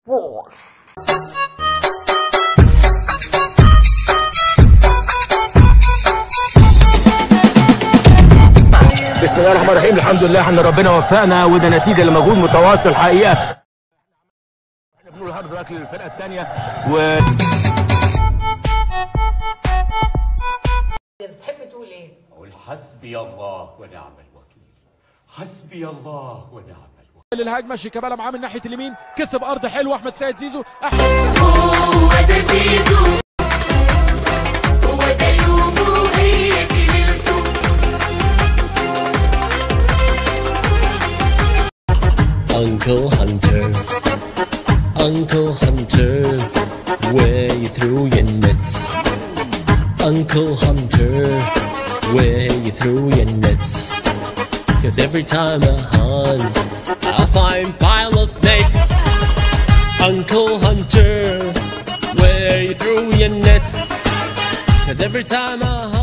بسم الله الرحمن الرحيم. الحمد لله ان ربنا وفقنا، وده نتيجه لمجهود متواصل حقيقه. احنا بنقول هارد ورك للفرقه الثانيه بتحب تقول ايه؟ اقول حسبي الله ونعم الوكيل، حسبي الله ونعم الوكيل. للهجمه شيكابالا معاه من ناحيه اليمين، كسب ارض حلوه احمد سيد زيزو. هو ده زيزو، هو ده يومه، هي دي ليلته. Uncle Hunter, Uncle Hunter, where you threw your nets. Uncle Hunter, where you threw your nets. 'Cause every time I hunt, I find pile of snakes. Uncle Hunter, where you threw your nets. 'Cause every time I hunt